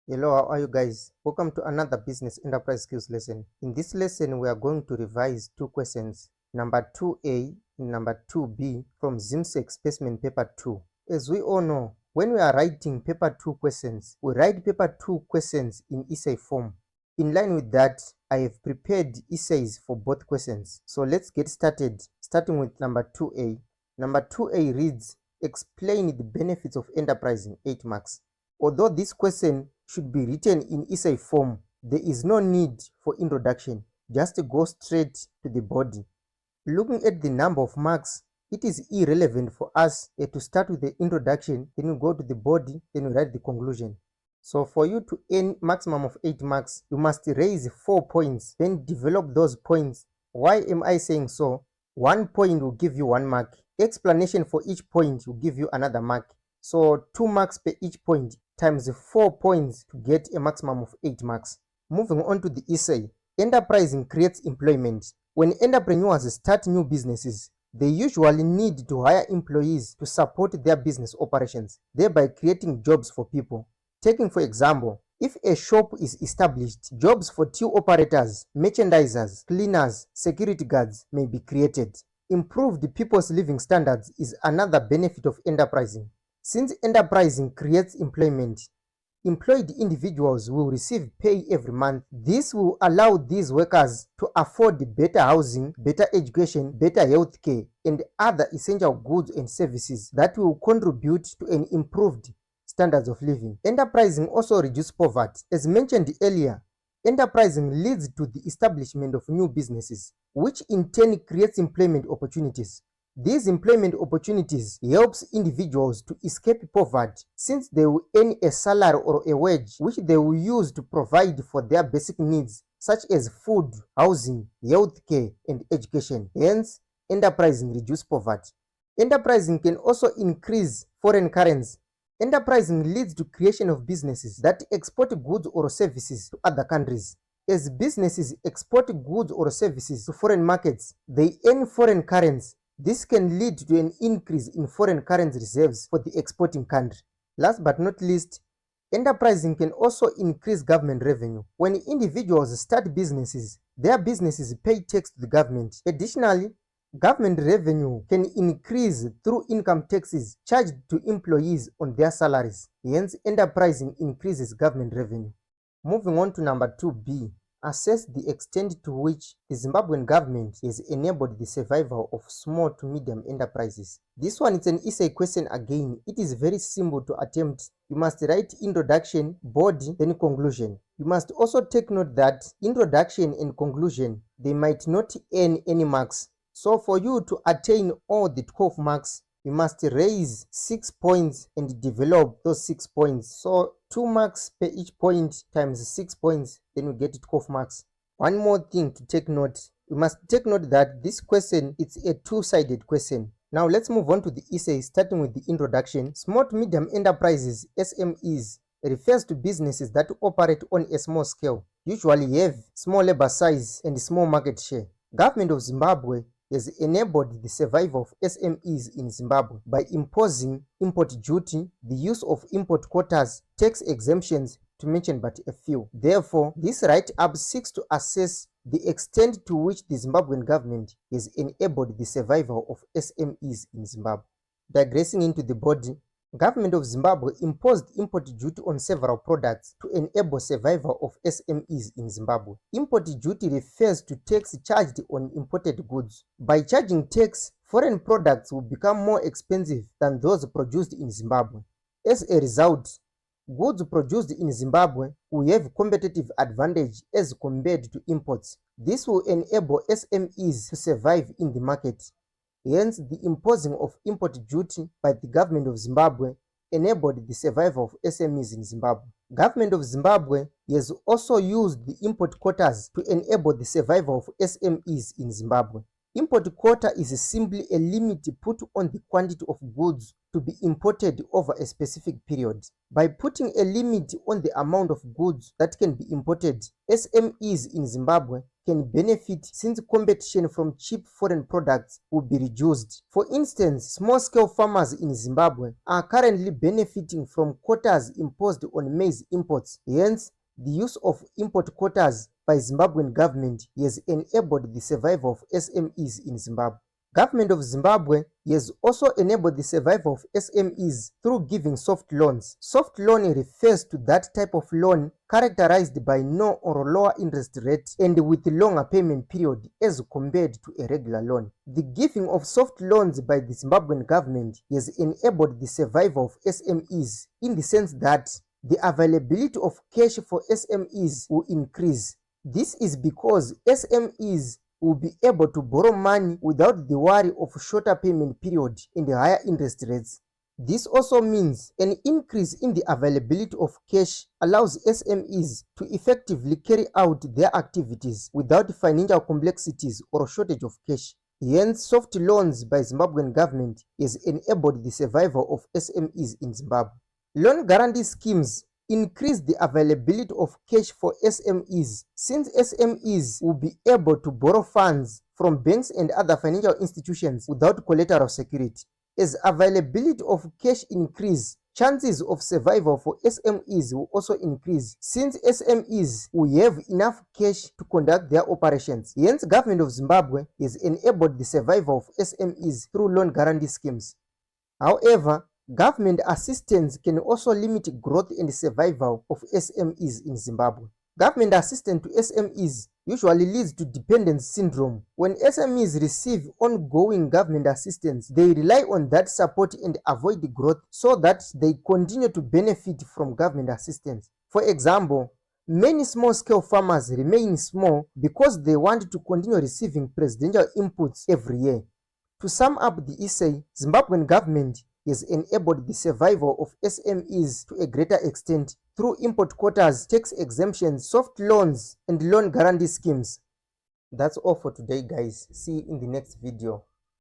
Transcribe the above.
Hello, how are you guys? Welcome to another business enterprise skills lesson. In this lesson, we are going to revise two questions, number 2A and number 2B from ZIMSEC Specimen Paper 2. As we all know, when we are writing paper 2 questions, we write paper 2 questions in essay form. In line with that, I have prepared essays for both questions. So let's get started, starting with number 2A. Number 2A reads, explain the benefits of enterprising, 8 marks. Although this question should be written in essay form, there is no need for introduction. Just go straight to the body. Looking at the number of marks, it is irrelevant for us to start with the introduction, then you go to the body, then you write the conclusion. So for you to earn maximum of 8 marks, you must raise 4 points, then develop those points. Why am I saying so? 1 point will give you 1 mark. Explanation for each point will give you another mark. So 2 marks per each point times 4 points to get a maximum of 8 marks. Moving on to the essay, enterprising creates employment. When entrepreneurs start new businesses, they usually need to hire employees to support their business operations, thereby creating jobs for people. Taking for example, if a shop is established, jobs for till operators, merchandisers, cleaners, security guards may be created. Improved people's living standards is another benefit of enterprising. Since enterprising creates employment, employed individuals will receive pay every month. This will allow these workers to afford better housing, better education, better health care, and other essential goods and services that will contribute to an improved standards of living. Enterprising also reduces poverty. As mentioned earlier, enterprising leads to the establishment of new businesses, which in turn creates employment opportunities. These employment opportunities helps individuals to escape poverty, since they will earn a salary or a wage which they will use to provide for their basic needs such as food, housing, health care, and education. Hence, enterprising reduces poverty. Enterprising can also increase foreign currency. Enterprising leads to creation of businesses that export goods or services to other countries. As businesses export goods or services to foreign markets, they earn foreign currency. This can lead to an increase in foreign currency reserves for the exporting country. Last but not least, enterprising can also increase government revenue. When individuals start businesses, their businesses pay tax to the government. Additionally, government revenue can increase through income taxes charged to employees on their salaries. Hence, enterprising increases government revenue. Moving on to number 2B. Assess the extent to which the Zimbabwean government has enabled the survival of small to medium enterprises. This one is an essay question again. It is very simple to attempt. You must write introduction, body, then conclusion. You must also take note that introduction and conclusion, they might not earn any marks. So for you to attain all the 12 marks, you must raise 6 points and develop those 6 points. So 2 marks per each point times 6 points, then you get 12 marks. One more thing to take note, you must take note that this question is a two-sided question. Now let's move on to the essay, starting with the introduction. Small to medium enterprises, SMEs, refers to businesses that operate on a small scale, usually have small labor size and small market share. Government of Zimbabwe has enabled the survival of SMEs in Zimbabwe by imposing import duty, the use of import quotas, tax exemptions, to mention but a few. Therefore, this write-up seeks to assess the extent to which the Zimbabwean government has enabled the survival of SMEs in Zimbabwe. Digressing into the body, Government of Zimbabwe imposed import duty on several products to enable survival of SMEs in Zimbabwe. Import duty refers to tax charged on imported goods. By charging tax, foreign products will become more expensive than those produced in Zimbabwe. As a result, goods produced in Zimbabwe will have competitive advantage as compared to imports. This will enable SMEs to survive in the market. Hence, the imposing of import duty by the government of Zimbabwe enabled the survival of SMEs in Zimbabwe. Government of Zimbabwe has also used the import quotas to enable the survival of SMEs in Zimbabwe. Import quota is simply a limit put on the quantity of goods to be imported over a specific period. By putting a limit on the amount of goods that can be imported, SMEs in Zimbabwe can benefit since competition from cheap foreign products will be reduced. For instance, small-scale farmers in Zimbabwe are currently benefiting from quotas imposed on maize imports. Hence, the use of import quotas by Zimbabwean government has enabled the survival of SMEs in Zimbabwe. Government of Zimbabwe has also enabled the survival of SMEs through giving soft loans. Soft loan refers to that type of loan characterized by no or lower interest rate and with longer payment period as compared to a regular loan. The giving of soft loans by the Zimbabwean government has enabled the survival of SMEs in the sense that the availability of cash for SMEs will increase. This is because SMEs will be able to borrow money without the worry of shorter payment period and higher interest rates. This also means an increase in the availability of cash allows SMEs to effectively carry out their activities without financial complexities or shortage of cash. Hence, soft loans by Zimbabwean government has enabled the survival of SMEs in Zimbabwe. Loan guarantee schemes increase the availability of cash for SMEs since SMEs will be able to borrow funds from banks and other financial institutions without collateral security. As availability of cash increase, chances of survival for SMEs will also increase since SMEs will have enough cash to conduct their operations. Hence, government of Zimbabwe has enabled the survival of SMEs through loan guarantee schemes. However, government assistance can also limit growth and survival of SMEs in Zimbabwe. Government assistance to SMEs usually leads to dependence syndrome. When SMEs receive ongoing government assistance, they rely on that support and avoid the growth so that they continue to benefit from government assistance. For example, many small-scale farmers remain small because they want to continue receiving presidential inputs every year. To sum up the essay, Zimbabwean government has enabled the survival of SMEs to a greater extent through import quotas, tax exemptions, soft loans, and loan guarantee schemes. That's all for today, guys. See you in the next video.